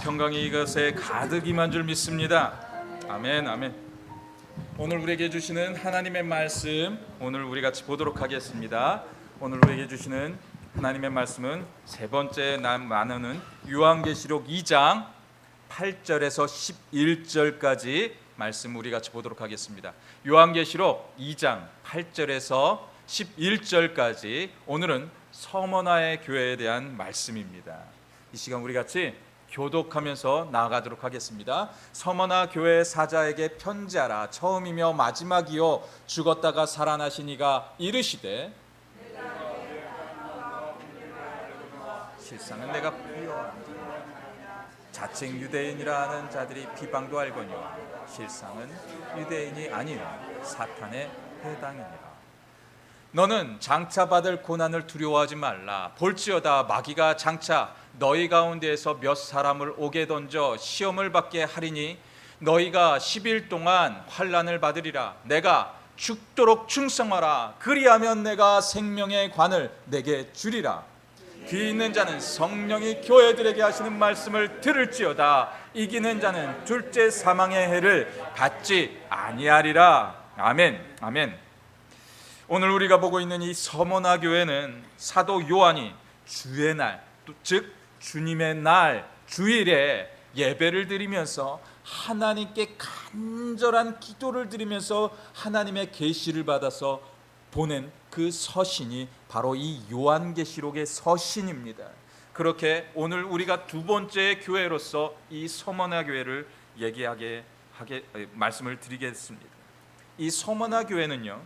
평강이 이것에 가득 임한 줄 믿습니다. 아멘, 아멘. 오늘 우리에게 주시는 하나님의 말씀, 오늘 우리 같이 보도록 하겠습니다. 오늘 우리에게 주시는 하나님의 말씀은 세 번째 나누는 요한계시록 2장 8절에서 11절까지 말씀 우리 같이 보도록 하겠습니다. 요한계시록 2장 8절에서 11절까지 오늘은 서머나의 교회에 대한 말씀입니다. 이 시간 우리 같이 교독하면서 나아가도록 하겠습니다. 서머나 교회 사자에게 편지하라. 처음이며 마지막이요 죽었다가 살아나신 이가 이르시되 실상은 내가 부여한 자칭 유대인이라 하는 자들이 비방도 알거니와 실상은 유대인이 아니요 사탄의 해당이니라. 너는 장차 받을 고난을 두려워하지 말라. 볼지어다 마귀가 장차 너희 가운데에서 몇 사람을 옥에 던져 시험을 받게 하리니 너희가 10일 동안 환난을 받으리라. 내가 죽도록 충성하라. 그리하면 내가 생명의 관을 내게 주리라. 귀 있는 자는 성령이 교회들에게 하시는 말씀을 들을지어다. 이기는 자는 둘째 사망의 해를 받지 아니하리라. 아멘, 아멘. 오늘 우리가 보고 있는 이 서머나 교회는 사도 요한이 주의 날, 즉 주님의 날 주일에 예배를 드리면서 하나님께 간절한 기도를 드리면서 하나님의 계시를 받아서 보낸 그 서신이 바로 이 요한계시록의 서신입니다. 그렇게 오늘 우리가 두 번째 교회로서 이 서머나 교회를 말씀을 드리겠습니다. 이 서머나 교회는요,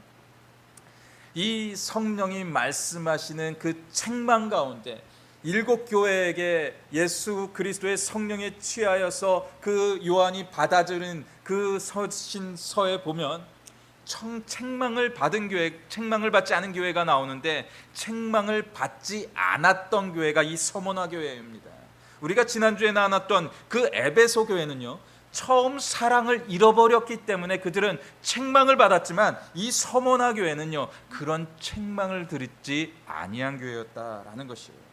이 성령이 말씀하시는 그 책망 가운데 일곱 교회에게 예수 그리스도의 성령에 취하여서 그 요한이 받아들인 그 서신서에 보면 책망을 받은 교회, 책망을 받지 않은 교회가 나오는데 책망을 받지 않았던 교회가 이 서머나 교회입니다. 우리가 지난주에 나눴던 그 에베소 교회는요, 처음 사랑을 잃어버렸기 때문에 그들은 책망을 받았지만 이 서머나 교회는요, 그런 책망을 듣지 아니한 교회였다라는 것이에요.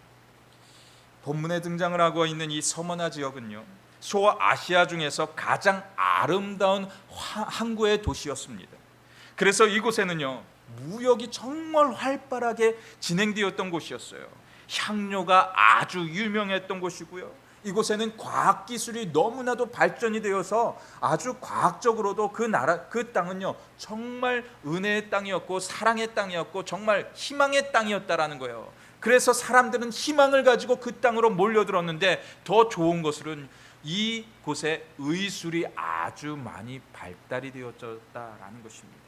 본문에 등장을 하고 있는 이 서머나 지역은요, 소아시아 중에서 가장 아름다운 항구의 도시였습니다. 그래서 이곳에는요, 무역이 정말 활발하게 진행되었던 곳이었어요. 향료가 아주 유명했던 곳이고요, 이곳에는 과학기술이 너무나도 발전이 되어서 아주 과학적으로도 그 땅은요, 정말 은혜의 땅이었고 사랑의 땅이었고 정말 희망의 땅이었다라는 거예요. 그래서 사람들은 희망을 가지고 그 땅으로 몰려들었는데 더 좋은 것은 이곳에 의술이 아주 많이 발달이 되었다라는 것입니다.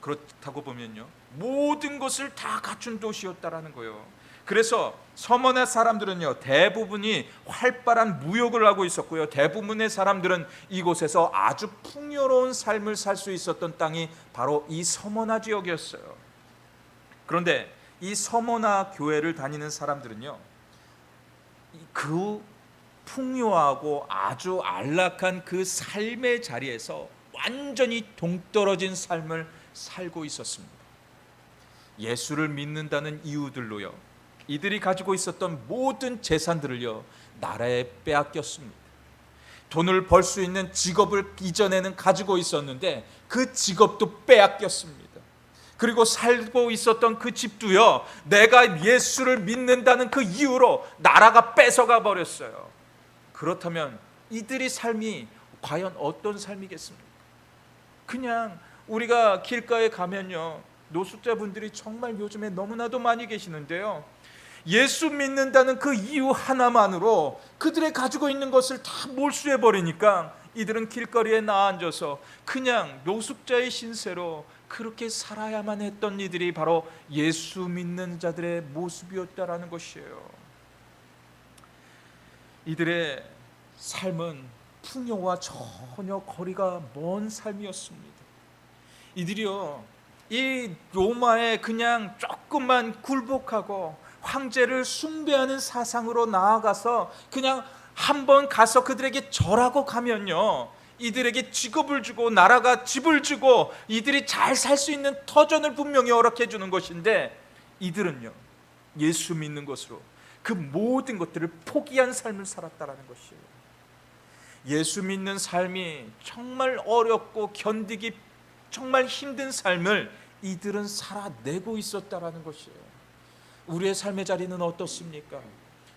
그렇다고 보면요, 모든 것을 다 갖춘 도시였다라는 거예요. 그래서 서머나 사람들은요, 대부분이 활발한 무역을 하고 있었고요, 대부분의 사람들은 이곳에서 아주 풍요로운 삶을 살 수 있었던 땅이 바로 이 서머나 지역이었어요. 그런데 이 서머나 교회를 다니는 사람들은요, 그 풍요하고 아주 안락한 그 삶의 자리에서 완전히 동떨어진 삶을 살고 있었습니다. 예수를 믿는다는 이유들로요, 이들이 가지고 있었던 모든 재산들을요, 나라에 빼앗겼습니다. 돈을 벌 수 있는 직업을 이전에는 가지고 있었는데 그 직업도 빼앗겼습니다. 그리고 살고 있었던 그 집도요, 내가 예수를 믿는다는 그 이유로 나라가 뺏어가 버렸어요. 그렇다면 이들의 삶이 과연 어떤 삶이겠습니까? 그냥 우리가 길가에 가면요, 노숙자분들이 정말 요즘에 너무나도 많이 계시는데요, 예수 믿는다는 그 이유 하나만으로 그들의 가지고 있는 것을 다 몰수해 버리니까 이들은 길거리에 나앉아서 그냥 노숙자의 신세로 그렇게 살아야만 했던 이들이 바로 예수 믿는 자들의 모습이었다라는 것이에요. 이들의 삶은 풍요와 전혀 거리가 먼 삶이었습니다. 이들이요, 이 로마에 그냥 조금만 굴복하고 황제를 숭배하는 사상으로 나아가서 그냥 한번 가서 그들에게 절하고 가면요, 이들에게 직업을 주고 나라가 집을 주고 이들이 잘 살 수 있는 터전을 분명히 허락해 주는 것인데, 이들은요, 예수 믿는 것으로 그 모든 것들을 포기한 삶을 살았다라는 것이에요. 예수 믿는 삶이 정말 어렵고 견디기 정말 힘든 삶을 이들은 살아내고 있었다라는 것이에요. 우리의 삶의 자리는 어떻습니까?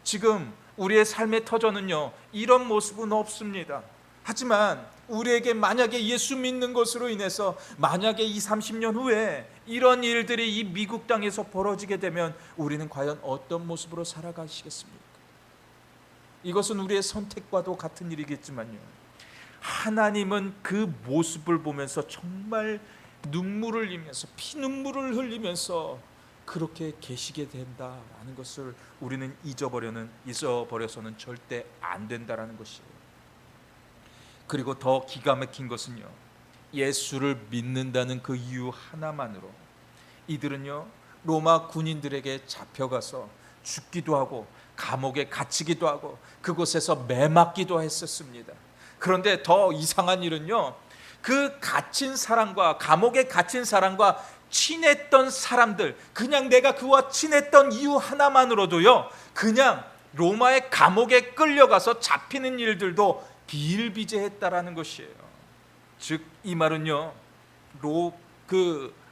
지금 우리의 삶의 터전은요, 이런 모습은 없습니다. 하지만 우리에게 만약에 예수 믿는 것으로 인해서 만약에 20, 30년 후에 이런 일들이 이 미국 땅에서 벌어지게 되면 우리는 과연 어떤 모습으로 살아가시겠습니까? 이것은 우리의 선택과도 같은 일이겠지만요, 하나님은 그 모습을 보면서 정말 눈물을 흘리면서 피눈물을 흘리면서 그렇게 계시게 된다라는 것을 우리는 잊어버려서는 절대 안 된다라는 것이에요. 그리고 더 기가 막힌 것은요, 예수를 믿는다는 그 이유 하나만으로 이들은요, 로마 군인들에게 잡혀가서 죽기도 하고 감옥에 갇히기도 하고 그곳에서 매맞기도 했었습니다. 그런데 더 이상한 일은요, 그 갇힌 사람과 감옥에 갇힌 사람과 친했던 사람들, 그냥 내가 그와 친했던 이유 하나만으로도요, 그냥 로마의 감옥에 끌려가서 잡히는 일들도 비일비재했다라는 것이에요. 즉 이 말은요,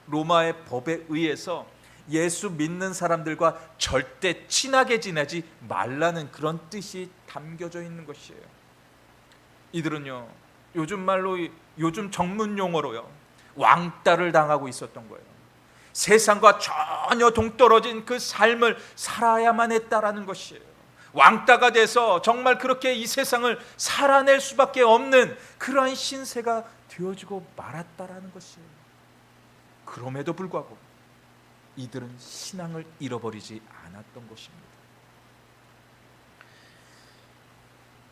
로마의 법에 의해서 예수 믿는 사람들과 절대 친하게 지내지 말라는 그런 뜻이 담겨져 있는 것이에요. 이들은요, 요즘 말로, 요즘 전문 용어로요, 왕따를 당하고 있었던 거예요. 세상과 전혀 동떨어진 그 삶을 살아야만 했다라는 것이에요. 왕따가 돼서 정말 그렇게 이 세상을 살아낼 수밖에 없는 그러한 신세가 되어지고 말았다라는 것이에요. 그럼에도 불구하고 이들은 신앙을 잃어버리지 않았던 것입니다.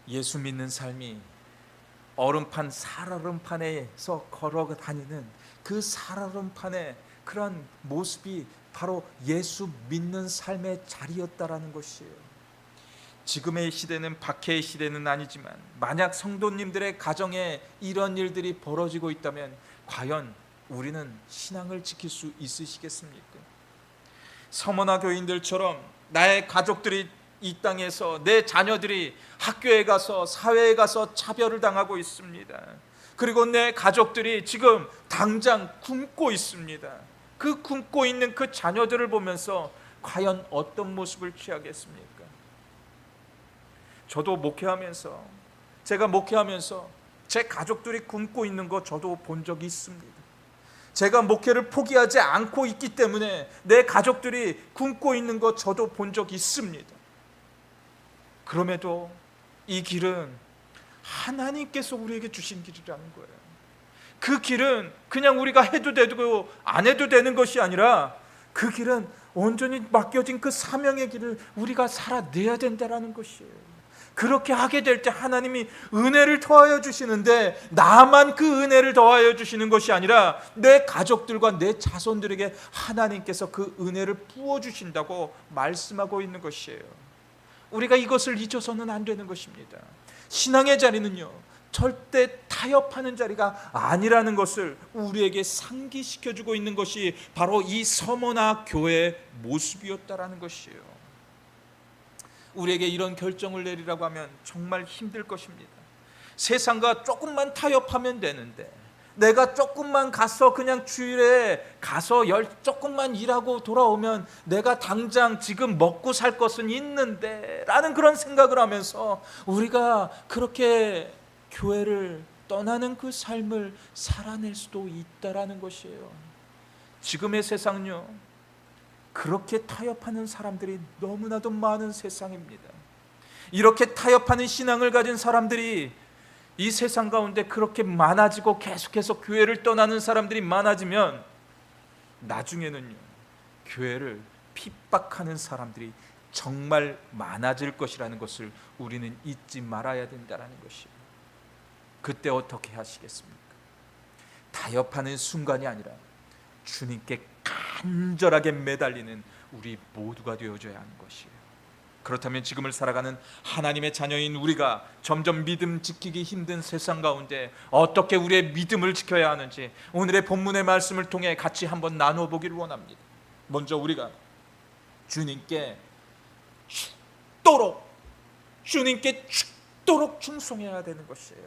예수 믿는 삶이 얼음판, 살얼음판에서 걸어다니는 그 살얼음판의 그런 모습이 바로 예수 믿는 삶의 자리였다라는 것이에요. 지금의 시대는 박해의 시대는 아니지만 만약 성도님들의 가정에 이런 일들이 벌어지고 있다면 과연 우리는 신앙을 지킬 수 있으시겠습니까? 서머나 교인들처럼 나의 가족들이 이 땅에서, 내 자녀들이 학교에 가서 사회에 가서 차별을 당하고 있습니다. 그리고 내 가족들이 지금 당장 굶고 있습니다. 그 굶고 있는 그 자녀들을 보면서 과연 어떤 모습을 취하겠습니까? 저도 제가 목회하면서 제 가족들이 굶고 있는 거 저도 본 적이 있습니다. 제가 목회를 포기하지 않고 있기 때문에 내 가족들이 굶고 있는 거 저도 본 적이 있습니다. 그럼에도 이 길은 하나님께서 우리에게 주신 길이라는 거예요. 그 길은 그냥 우리가 해도 되고 안 해도 되는 것이 아니라 그 길은 온전히 맡겨진 그 사명의 길을 우리가 살아내야 된다는 것이에요. 그렇게 하게 될 때 하나님이 은혜를 더하여 주시는데, 나만 그 은혜를 더하여 주시는 것이 아니라 내 가족들과 내 자손들에게 하나님께서 그 은혜를 부어주신다고 말씀하고 있는 것이에요. 우리가 이것을 잊어서는 안 되는 것입니다. 신앙의 자리는요, 절대 타협하는 자리가 아니라는 것을 우리에게 상기시켜주고 있는 것이 바로 이 서머나 교회의 모습이었다라는 것이에요. 우리에게 이런 결정을 내리라고 하면 정말 힘들 것입니다. 세상과 조금만 타협하면 되는데, 내가 조금만 가서 그냥 주일에 가서 조금만 일하고 돌아오면 내가 당장 지금 먹고 살 것은 있는데 라는 그런 생각을 하면서 우리가 그렇게 교회를 떠나는 그 삶을 살아낼 수도 있다라는 것이에요. 지금의 세상은요, 그렇게 타협하는 사람들이 너무나도 많은 세상입니다. 이렇게 타협하는 신앙을 가진 사람들이 이 세상 가운데 그렇게 많아지고 계속해서 교회를 떠나는 사람들이 많아지면 나중에는요, 교회를 핍박하는 사람들이 정말 많아질 것이라는 것을 우리는 잊지 말아야 된다는 것이에요. 그때 어떻게 하시겠습니까? 타협하는 순간이 아니라 주님께 간절하게 매달리는 우리 모두가 되어줘야 하는 것이에요. 그렇다면 지금을 살아가는 하나님의 자녀인 우리가 점점 믿음 지키기 힘든 세상 가운데 어떻게 우리의 믿음을 지켜야 하는지 오늘의 본문의 말씀을 통해 같이 한번 나눠보기를 원합니다. 먼저 우리가 주님께 죽도록 충성해야 되는 것이에요.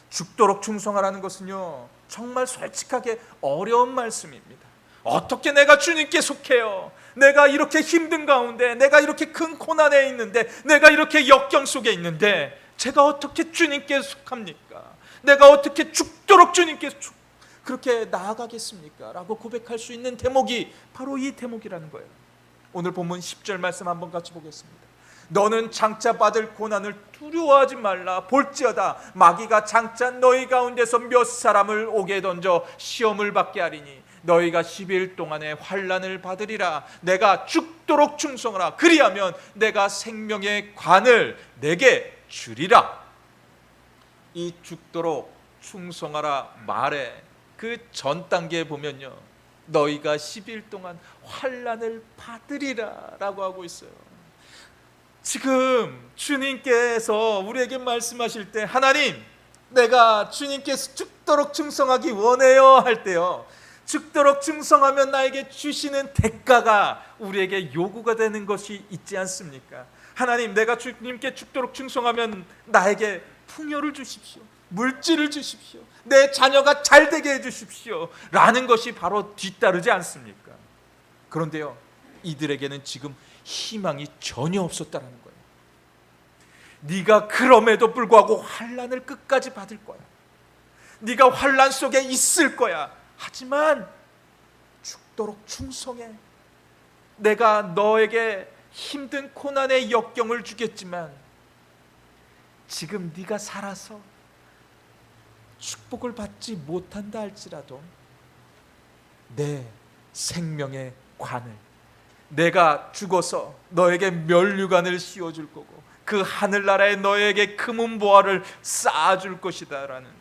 죽도록 충성하라는 것은요, 정말 솔직하게 어려운 말씀입니다. 어떻게 내가 주님께 속해요? 내가 이렇게 힘든 가운데, 내가 이렇게 큰 고난에 있는데, 내가 이렇게 역경 속에 있는데 제가 어떻게 주님께 속합니까? 내가 어떻게 죽도록 주님께 그렇게 나아가겠습니까? 라고 고백할 수 있는 대목이 바로 이 대목이라는 거예요. 오늘 본문 10절 말씀 한번 같이 보겠습니다. 너는 장차 받을 고난을 두려워하지 말라. 볼지어다 마귀가 장차 너희 가운데서 몇 사람을 옥에 던져 시험을 받게 하리니 너희가 10일 동안의 환난을 받으리라. 내가 죽도록 충성하라. 그리하면 내가 생명의 관을 내게 주리라. 이 죽도록 충성하라 말에 그 전 단계에 보면요, 너희가 10일 동안 환난을 받으리라 라고 하고 있어요. 지금 주님께서 우리에게 말씀하실 때, 하나님 내가 주님께서 죽도록 충성하기 원해요 할 때요, 죽도록 충성하면 나에게 주시는 대가가 우리에게 요구가 되는 것이 있지 않습니까? 하나님 내가 주님께 죽도록 충성하면 나에게 풍요를 주십시오, 물질을 주십시오, 내 자녀가 잘 되게 해주십시오 라는 것이 바로 뒤따르지 않습니까? 그런데요, 이들에게는 지금 희망이 전혀 없었다는 거예요. 네가 그럼에도 불구하고 환난을 끝까지 받을 거야. 네가 환난 속에 있을 거야. 하지만 죽도록 충성해. 내가 너에게 힘든 고난의 역경을 주겠지만 지금 네가 살아서 축복을 받지 못한다 할지라도 내 생명의 관을, 내가 죽어서 너에게 면류관을 씌워줄 거고 그 하늘나라에 너에게 금은보화를 쌓아줄 것이다 라는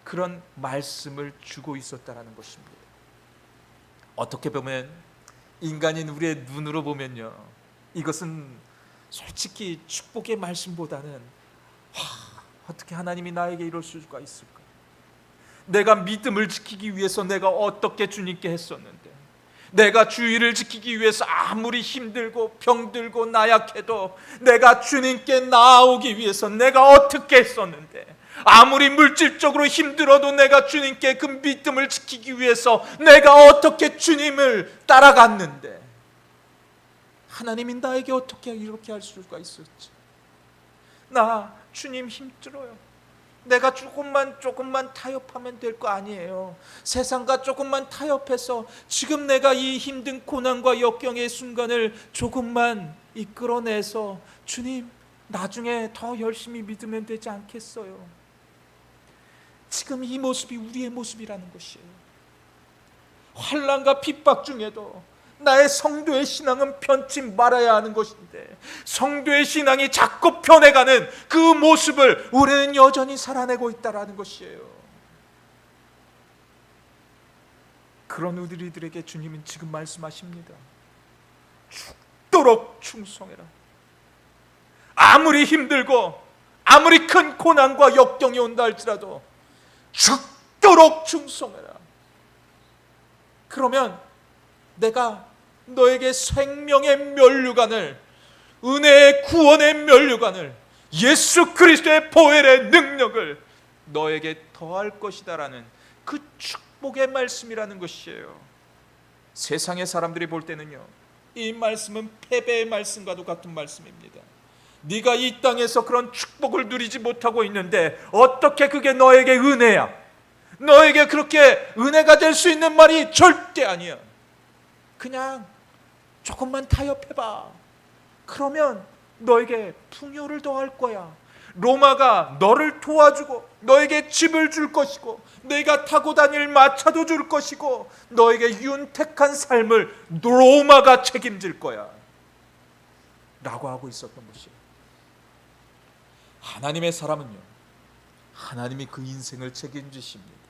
그런 말씀을 주고 있었다라는 것입니다. 어떻게 보면 인간인 우리의 눈으로 보면요, 이것은 솔직히 축복의 말씀보다는 어떻게 하나님이 나에게 이럴 수가 있을까? 내가 믿음을 지키기 위해서 내가 어떻게 주님께 했었는데, 내가 주의를 지키기 위해서 아무리 힘들고 병들고 나약해도 내가 주님께 나아오기 위해서 내가 어떻게 했었는데, 아무리 물질적으로 힘들어도 내가 주님께 그 믿음을 지키기 위해서 내가 어떻게 주님을 따라갔는데 하나님이 나에게 어떻게 이렇게 할 수가 있었지? 나 주님 힘들어요. 내가 조금만 타협하면 될 거 아니에요. 세상과 조금만 타협해서 지금 내가 이 힘든 고난과 역경의 순간을 조금만 이끌어내서 주님 나중에 더 열심히 믿으면 되지 않겠어요? 지금 이 모습이 우리의 모습이라는 것이에요. 환난과 핍박 중에도 나의 성도의 신앙은 편치 말아야 하는 것인데 성도의 신앙이 자꾸 변해가는 그 모습을 우리는 여전히 살아내고 있다는 것이에요. 그런 우리들에게 주님은 지금 말씀하십니다. 죽도록 충성해라. 아무리 힘들고 아무리 큰 고난과 역경이 온다 할지라도 죽도록 충성해라. 그러면 내가 너에게 생명의 면류관을, 은혜의 구원의 면류관을, 예수 그리스도의 보혈의 능력을 너에게 더할 것이다 라는 그 축복의 말씀이라는 것이에요. 세상의 사람들이 볼 때는요, 이 말씀은 패배의 말씀과도 같은 말씀입니다. 네가 이 땅에서 그런 축복을 누리지 못하고 있는데 어떻게 그게 너에게 은혜야? 너에게 그렇게 은혜가 될 수 있는 말이 절대 아니야. 그냥 조금만 타협해봐. 그러면 너에게 풍요를 더할 거야. 로마가 너를 도와주고 너에게 집을 줄 것이고 너희가 타고 다닐 마차도 줄 것이고 너에게 윤택한 삶을 로마가 책임질 거야 라고 하고 있었던 것이에요. 하나님의 사람은요, 하나님이 그 인생을 책임지십니다.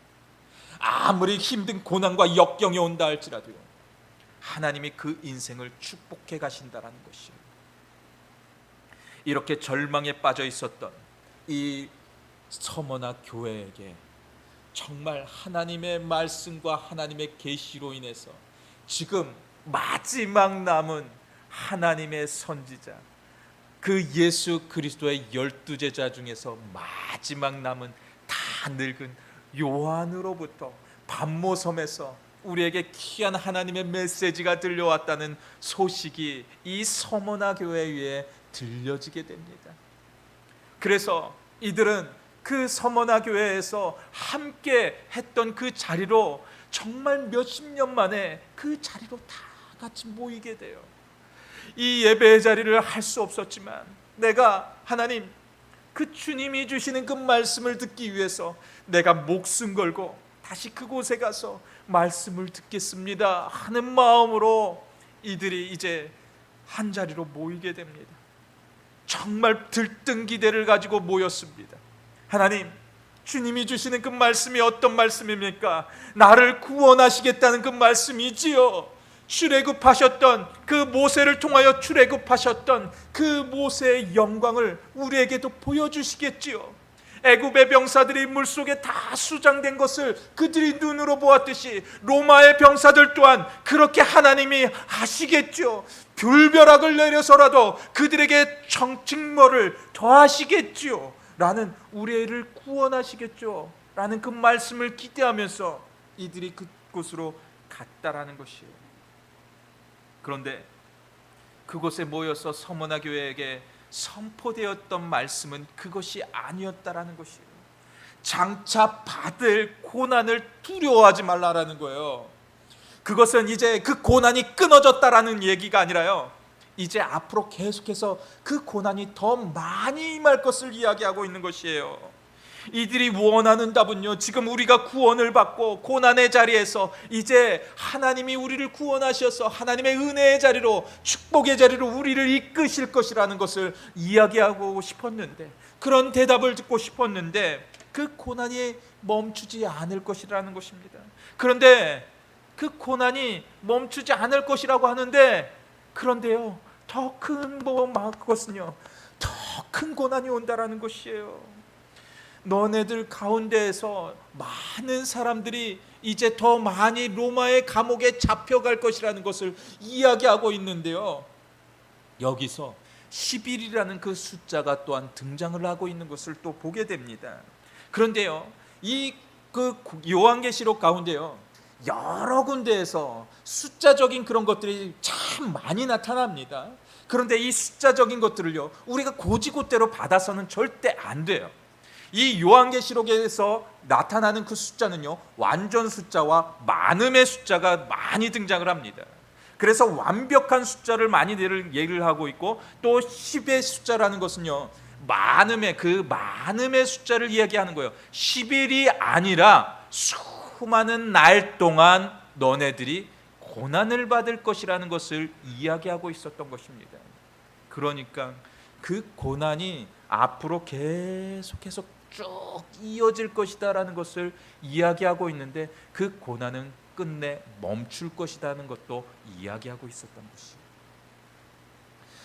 아무리 힘든 고난과 역경이 온다 할지라도요, 하나님이 그 인생을 축복해 가신다라는 것이에요. 이렇게 절망에 빠져 있었던 이 서머나 교회에게 정말 하나님의 말씀과 하나님의 계시로 인해서 지금 마지막 남은 하나님의 선지자, 그 예수 그리스도의 12제자 중에서 마지막 남은 다 늙은 요한으로부터 반모섬에서 우리에게 귀한 하나님의 메시지가 들려왔다는 소식이 이 서머나 교회 위에 들려지게 됩니다. 그래서 이들은 그 서머나 교회에서 함께 했던 그 자리로 정말 몇십 년 만에 그 자리로 다 같이 모이게 돼요. 이 예배의 자리를 할 수 없었지만 내가 하나님 그 주님이 주시는 그 말씀을 듣기 위해서 내가 목숨 걸고 다시 그곳에 가서 말씀을 듣겠습니다 하는 마음으로 이들이 이제 한 자리로 모이게 됩니다. 정말 들뜬 기대를 가지고 모였습니다. 하나님, 주님이 주시는 그 말씀이 어떤 말씀입니까? 나를 구원하시겠다는 그 말씀이지요. 출애굽하셨던 그 모세를 통하여 출애굽하셨던 그 모세의 영광을 우리에게도 보여주시겠지요. 애굽의 병사들이 물속에 다 수장된 것을 그들이 눈으로 보았듯이 로마의 병사들 또한 그렇게 하나님이 하시겠죠. 불벼락을 내려서라도 그들에게 정직머를 더하시겠죠. 라는 우리를 구원하시겠죠. 라는 그 말씀을 기대하면서 이들이 그곳으로 갔다라는 것이에요. 그런데 그곳에 모여서 서머나 교회에게 선포되었던 말씀은 그것이 아니었다라는 것이에요. 장차 받을 고난을 두려워하지 말라라는 거예요. 그것은 이제 그 고난이 끊어졌다라는 얘기가 아니라요, 이제 앞으로 계속해서 그 고난이 더 많이 임할 것을 이야기하고 있는 것이에요. 이들이 원하는 답은요, 지금 우리가 구원을 받고 고난의 자리에서 이제 하나님이 우리를 구원하셔서 하나님의 은혜의 자리로, 축복의 자리로 우리를 이끄실 것이라는 것을 이야기하고 싶었는데, 그런 대답을 듣고 싶었는데 그 고난이 멈추지 않을 것이라는 것입니다. 그런데 그 고난이 멈추지 않을 것이라고 하는데, 그런데요, 더 큰 그것은요, 더 큰 고난이 온다라는 것이에요. 너네들 가운데에서 많은 사람들이 이제 더 많이 로마의 감옥에 잡혀갈 것이라는 것을 이야기하고 있는데요, 여기서 11이라는 그 숫자가 또한 등장을 하고 있는 것을 또 보게 됩니다. 그런데요, 이 그 요한계시록 가운데요, 여러 군데에서 숫자적인 그런 것들이 참 많이 나타납니다. 그런데 이 숫자적인 것들을요, 우리가 고지고대로 받아서는 절대 안 돼요. 이 요한계시록에서 나타나는 그 숫자는요, 완전 숫자와 많음의 숫자가 많이 등장을 합니다. 그래서 완벽한 숫자를 많이 얘기를 하고 있고, 또 10의 숫자라는 것은요, 많음의 숫자를 이야기하는 거예요. 10일이 아니라 수많은 날 동안 너네들이 고난을 받을 것이라는 것을 이야기하고 있었던 것입니다. 그러니까 그 고난이 앞으로 계속해서 쭉 이어질 것이다라는 것을 이야기하고 있는데, 그 고난은 끝내 멈출 것이라는 것도 이야기하고 있었던 것이에요.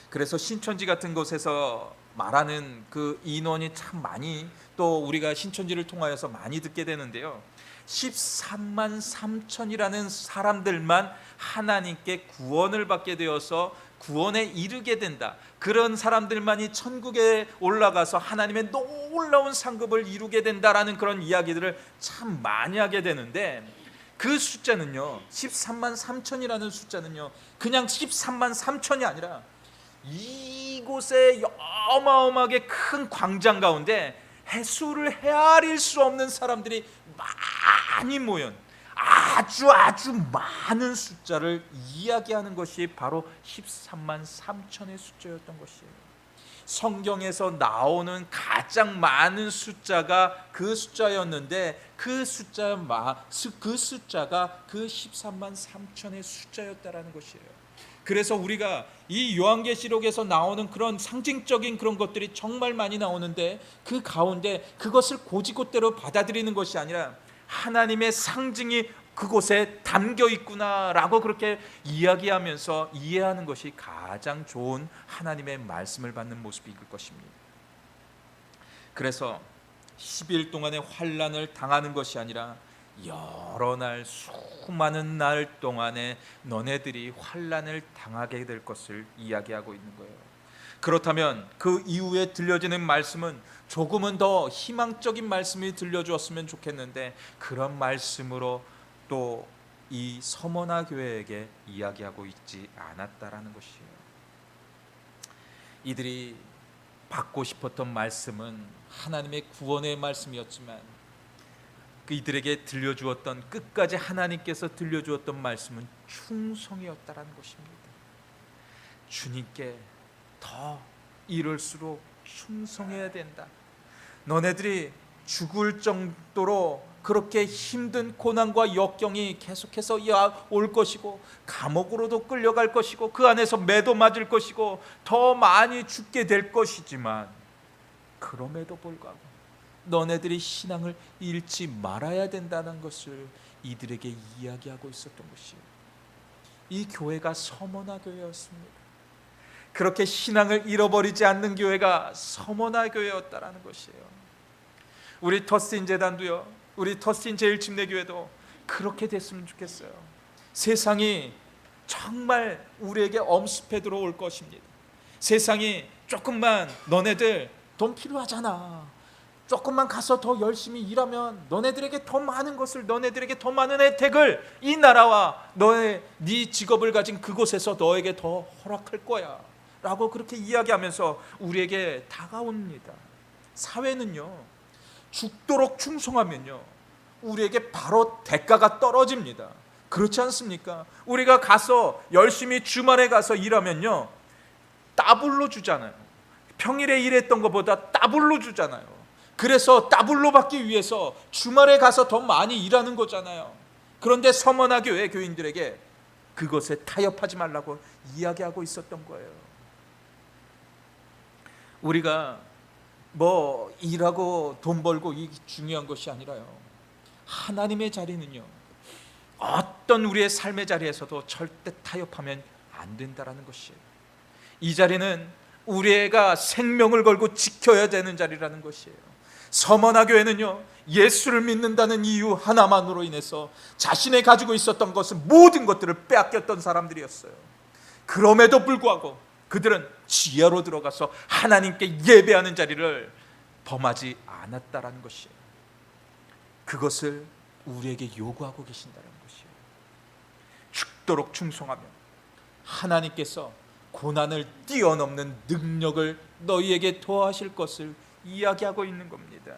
그래서 신천지 같은 곳에서 말하는 그 인원이 참 많이, 또 우리가 신천지를 통하여서 많이 듣게 되는데요, 13만 3천이라는 사람들만 하나님께 구원을 받게 되어서 구원에 이르게 된다, 그런 사람들만이 천국에 올라가서 하나님의 놀라운 상급을 이루게 된다라는 그런 이야기들을 참 많이 하게 되는데, 그 숫자는요, 13만 3천이라는 숫자는요, 그냥 13만 3천이 아니라 이곳에 어마어마하게 큰 광장 가운데 해수를 헤아릴 수 없는 사람들이 많이 모인 아주 많은 숫자를 이야기하는 것이 바로 13만 3천의 숫자였던 것이에요. 성경에서 나오는 가장 많은 숫자가 그 숫자였는데, 그 숫자가 그 13만 3천의 숫자였다라는 것이에요. 그래서 우리가 이 요한계시록에서 나오는 그런 상징적인 그런 것들이 정말 많이 나오는데, 그 가운데 그것을 고지고대로 받아들이는 것이 아니라 하나님의 상징이 그곳에 담겨 있구나라고 그렇게 이야기하면서 이해하는 것이 가장 좋은 하나님의 말씀을 받는 모습일 것입니다. 그래서 10일 동안의 환난을 당하는 것이 아니라 여러 날, 수많은 날 동안에 너네들이 환난을 당하게 될 것을 이야기하고 있는 거예요. 그렇다면 그 이후에 들려지는 말씀은 조금은 더 희망적인 말씀이 들려주었으면 좋겠는데, 그런 말씀으로 또 이 서머나 교회에게 이야기하고 있지 않았다라는 것이에요. 이들이 받고 싶었던 말씀은 하나님의 구원의 말씀이었지만, 이들에게 들려주었던, 끝까지 하나님께서 들려주었던 말씀은 충성이었다라는 것입니다. 주님께 더 이럴수록 충성해야 된다. 너네들이 죽을 정도로 그렇게 힘든 고난과 역경이 계속해서 올 것이고, 감옥으로도 끌려갈 것이고, 그 안에서 매도 맞을 것이고, 더 많이 죽게 될 것이지만, 그럼에도 불구하고 너네들이 신앙을 잃지 말아야 된다는 것을 이들에게 이야기하고 있었던 것이에요. 이 교회가 서머나 교회였습니다. 그렇게 신앙을 잃어버리지 않는 교회가 서머나 교회였다라는 것이에요. 우리 터스틴 재단도요, 우리 터스틴 제일침례교회도 그렇게 됐으면 좋겠어요. 세상이 정말 우리에게 엄습해 들어올 것입니다. 세상이 조금만, 너네들 돈 필요하잖아, 조금만 가서 더 열심히 일하면 너네들에게 더 많은 것을, 너네들에게 더 많은 혜택을 이 나라와 네 직업을 가진 그곳에서 너에게 더 허락할 거야 라고 그렇게 이야기하면서 우리에게 다가옵니다. 사회는요, 죽도록 충성하면요, 우리에게 바로 대가가 떨어집니다. 그렇지 않습니까? 우리가 가서 열심히 주말에 가서 일하면요, 더블로 주잖아요. 평일에 일했던 것보다 더블로 주잖아요. 그래서 더블로 받기 위해서 주말에 가서 더 많이 일하는 거잖아요. 그런데 서머나 교회 교인들에게 그것에 타협하지 말라고 이야기하고 있었던 거예요. 우리가 뭐 일하고 돈 벌고 이게 중요한 것이 아니라요, 하나님의 자리는요, 어떤 우리의 삶의 자리에서도 절대 타협하면 안 된다라는 것이에요. 이 자리는 우리가 생명을 걸고 지켜야 되는 자리라는 것이에요. 서머나 교회는요, 예수를 믿는다는 이유 하나만으로 인해서 자신이 가지고 있었던 것은 모든 것들을 빼앗겼던 사람들이었어요. 그럼에도 불구하고 그들은 지하로 들어가서 하나님께 예배하는 자리를 범하지 않았다라는 것이에요. 그것을 우리에게 요구하고 계신다는 것이에요. 죽도록 충성하며 하나님께서 고난을 뛰어넘는 능력을 너희에게 더하실 것을 이야기하고 있는 겁니다.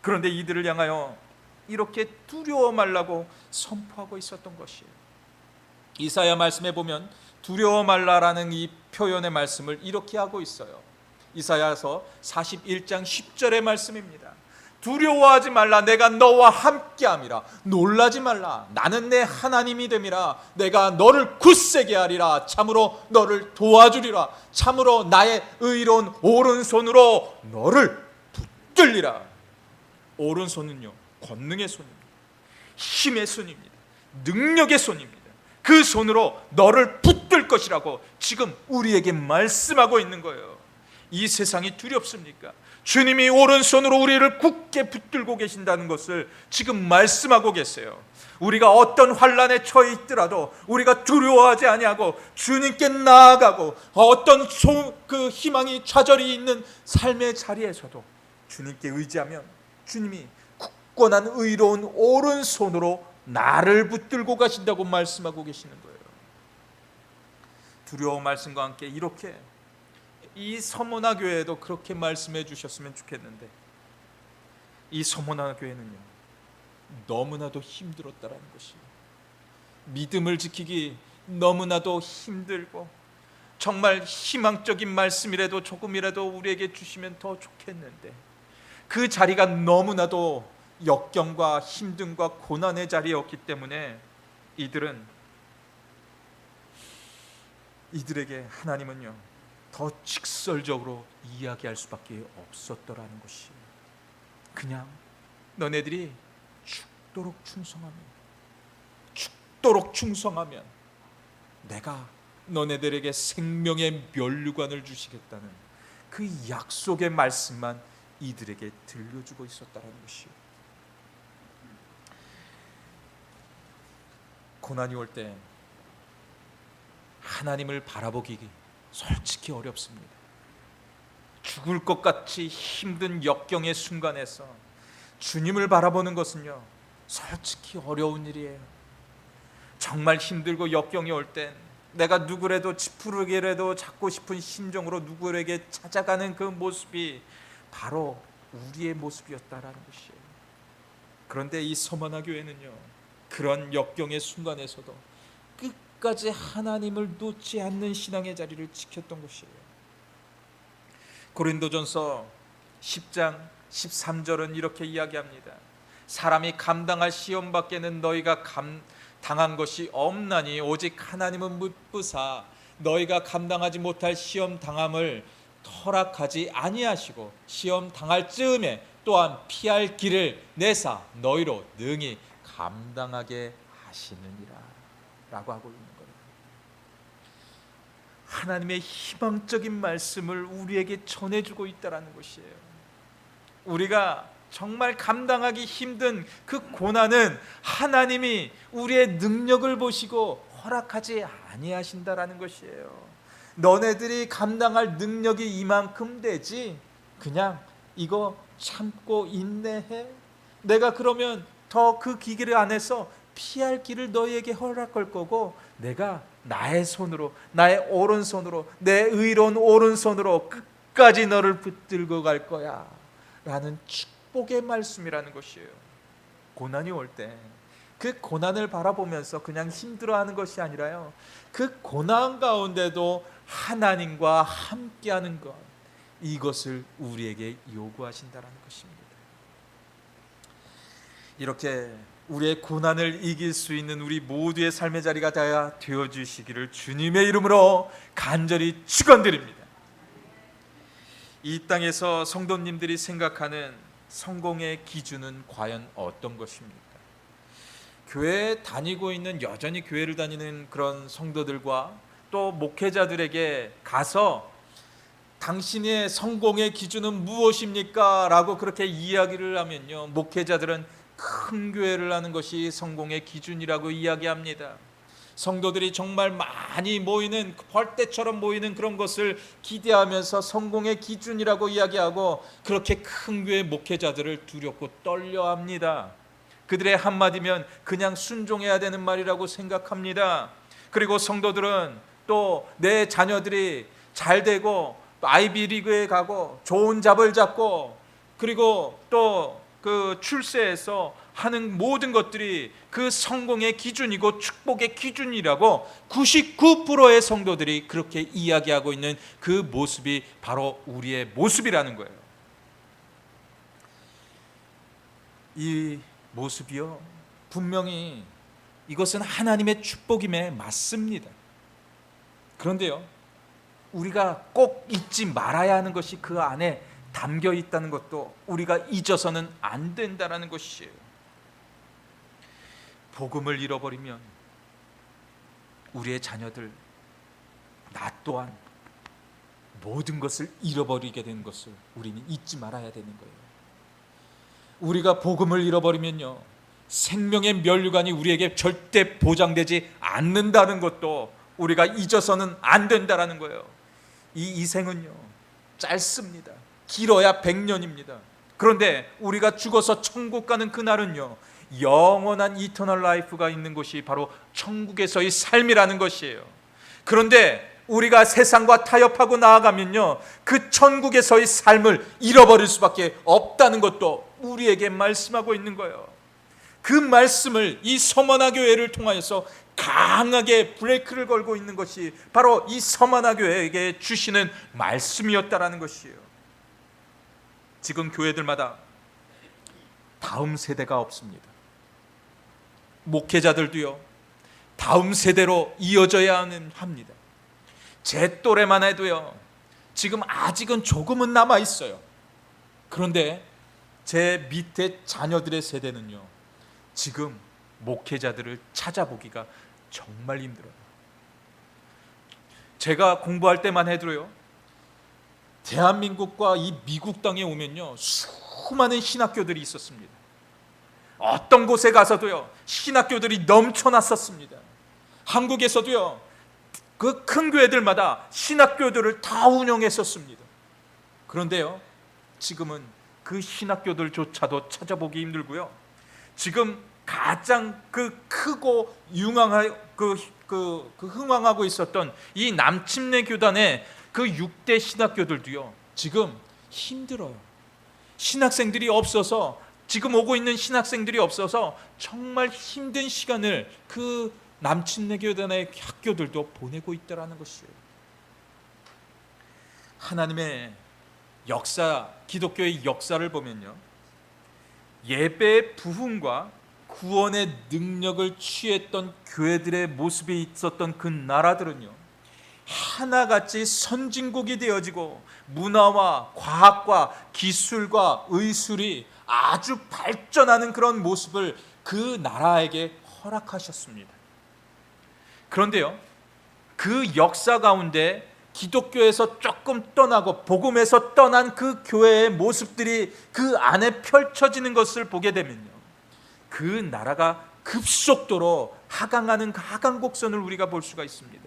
그런데 이들을 향하여 이렇게 두려워 말라고 선포하고 있었던 것이에요. 이사야 말씀에 보면 두려워 말라라는 이 표현의 말씀을 이렇게 하고 있어요. 이사야서 41장 10절의 말씀입니다. 두려워하지 말라, 내가 너와 함께함이라. 놀라지 말라, 나는 내 하나님이 됨이라. 내가 너를 굳세게 하리라. 참으로 너를 도와주리라. 참으로 나의 의로운 오른손으로 너를 붙들리라. 오른손은요, 권능의 손입니다. 힘의 손입니다. 능력의 손입니다. 그 손으로 너를 붙들 것이라고 지금 우리에게 말씀하고 있는 거예요. 이 세상이 두렵습니까? 주님이 오른손으로 우리를 굳게 붙들고 계신다는 것을 지금 말씀하고 계세요. 우리가 어떤 환난에 처해 있더라도 우리가 두려워하지 아니하고 주님께 나아가고, 어떤 그 희망이 좌절이 있는 삶의 자리에서도 주님께 의지하면 주님이 굳건한 의로운 오른손으로 나를 붙들고 가신다고 말씀하고 계시는 거예요. 두려운 말씀과 함께 이렇게 이 서머나 교회에도 그렇게 말씀해 주셨으면 좋겠는데, 이 서머나 교회는요, 너무나도 힘들었다라는 것이에요. 믿음을 지키기 너무나도 힘들고, 정말 희망적인 말씀이라도 조금이라도 우리에게 주시면 더 좋겠는데, 그 자리가 너무나도 역경과 힘듦과 고난의 자리였기 때문에 이들에게 하나님은요, 더 직설적으로 이야기할 수밖에 없었더라는 것이, 그냥 너네들이 죽도록 충성하면 내가 너네들에게 생명의 면류관을 주시겠다는 그 약속의 말씀만 이들에게 들려주고 있었다는 것이요. 고난이 올 때 하나님을 바라보기 솔직히 어렵습니다. 죽을 것 같이 힘든 역경의 순간에서 주님을 바라보는 것은요, 솔직히 어려운 일이에요. 정말 힘들고 역경이 올 땐 내가 누구라도 지푸르기라도 잡고 싶은 심정으로 누구에게 찾아가는 그 모습이 바로 우리의 모습이었다라는 것이에요. 그런데 이 서머나 교회는요, 그런 역경의 순간에서도 끝까지 하나님을 놓지 않는 신앙의 자리를 지켰던 것이에요. 고린도전서 10장 13절은 이렇게 이야기합니다. 사람이 감당할 시험 밖에는 너희가 당한 것이 없나니 오직 하나님은 묻부사 너희가 감당하지 못할 시험 당함을 허락하지 아니하시고 시험 당할 즈음에 또한 피할 길을 내사 너희로 능히 감당하게 하시느니라 라고 하고 있는 거예요. 하나님의 희망적인 말씀을 우리에게 전해주고 있다는 것이에요. 우리가 정말 감당하기 힘든 그 고난은 하나님이 우리의 능력을 보시고 허락하지 아니하신다라는 것이에요. 너네들이 감당할 능력이 이만큼 되지, 그냥 이거 참고 인내해. 내가 그러면 더 그 길 안에서 피할 길을 너희에게 허락할 거고, 내가 나의 손으로, 나의 오른손으로, 내 의로운 오른손으로 끝까지 너를 붙들고 갈 거야 라는 축복의 말씀이라는 것이에요. 고난이 올 때 그 고난을 바라보면서 그냥 힘들어하는 것이 아니라요, 그 고난 가운데도 하나님과 함께하는 것, 이것을 우리에게 요구하신다는 것입니다. 이렇게 우리의 고난을 이길 수 있는 우리 모두의 삶의 자리가 다 되어주시기를 주님의 이름으로 간절히 축원드립니다. 이 땅에서 성도님들이 생각하는 성공의 기준은 과연 어떤 것입니까? 교회에 다니고 있는, 여전히 교회를 다니는 그런 성도들과 또 목회자들에게 가서 당신의 성공의 기준은 무엇입니까? 라고 그렇게 이야기를 하면요, 목회자들은 큰 교회를 하는 것이 성공의 기준이라고 이야기합니다. 성도들이 정말 많이 모이는, 벌떼처럼 모이는 그런 것을 기대하면서 성공의 기준이라고 이야기하고, 그렇게 큰 교회 목회자들을 두렵고 떨려합니다. 그들의 한마디면 그냥 순종해야 되는 말이라고 생각합니다. 그리고 성도들은 또 내 자녀들이 잘 되고 아이비리그에 가고 좋은 잡을 잡고, 그리고 또 그 출세해서 하는 모든 것들이 그 성공의 기준이고 축복의 기준이라고 99%의 성도들이 그렇게 이야기하고 있는 그 모습이 바로 우리의 모습이라는 거예요. 이 모습이요, 분명히 이것은 하나님의 축복임에 맞습니다. 그런데요, 우리가 꼭 잊지 말아야 하는 것이 그 안에 담겨 있다는 것도 우리가 잊어서는 안 된다는 것이에요. 복음을 잃어버리면 우리의 자녀들, 나 또한 모든 것을 잃어버리게 되는 것을 우리는 잊지 말아야 되는 거예요. 우리가 복음을 잃어버리면요, 생명의 면류관이 우리에게 절대 보장되지 않는다는 것도 우리가 잊어서는 안 된다는 거예요. 이 생은요, 짧습니다. 길어야 100년입니다. 그런데 우리가 죽어서 천국 가는 그날은요, 영원한 이터널 라이프가 있는 곳이 바로 천국에서의 삶이라는 것이에요. 그런데 우리가 세상과 타협하고 나아가면요, 그 천국에서의 삶을 잃어버릴 수밖에 없다는 것도 우리에게 말씀하고 있는 거예요. 그 말씀을 이 서머나 교회를 통하여서 강하게 브레이크를 걸고 있는 것이 바로 이 서머나 교회에게 주시는 말씀이었다라는 것이에요. 지금 교회들마다 다음 세대가 없습니다. 목회자들도요, 다음 세대로 이어져야 합니다. 제 또래만 해도요, 지금 아직은 조금은 남아 있어요. 그런데 제 밑에 자녀들의 세대는요, 지금 목회자들을 찾아보기가 정말 힘들어요. 제가 공부할 때만 해도요, 대한민국과 이 미국 땅에 오면요, 수많은 신학교들이 있었습니다. 어떤 곳에 가서도요, 신학교들이 넘쳐났었습니다. 한국에서도요, 그 큰 교회들마다 신학교들을 다 운영했었습니다. 그런데요, 지금은 그 신학교들조차도 찾아보기 힘들고요. 지금 가장 그 크고 흥왕하고 있었던 이 남침내 교단의 그 6대 신학교들도요, 지금 힘들어요. 신학생들이 없어서, 지금 오고 있는 신학생들이 없어서 정말 힘든 시간을 그 남침내 교단의 학교들도 보내고 있다라는 것이에요. 하나님의 역사, 기독교의 역사를 보면요, 예배의 부흥과 구원의 능력을 취했던 교회들의 모습이 있었던 그 나라들은요, 하나같이 선진국이 되어지고 문화와 과학과 기술과 의술이 아주 발전하는 그런 모습을 그 나라에게 허락하셨습니다. 그런데요, 그 역사 가운데 기독교에서 조금 떠나고 복음에서 떠난 그 교회의 모습들이 그 안에 펼쳐지는 것을 보게 되면요, 그 나라가 급속도로 하강하는 그 하강 곡선을 우리가 볼 수가 있습니다.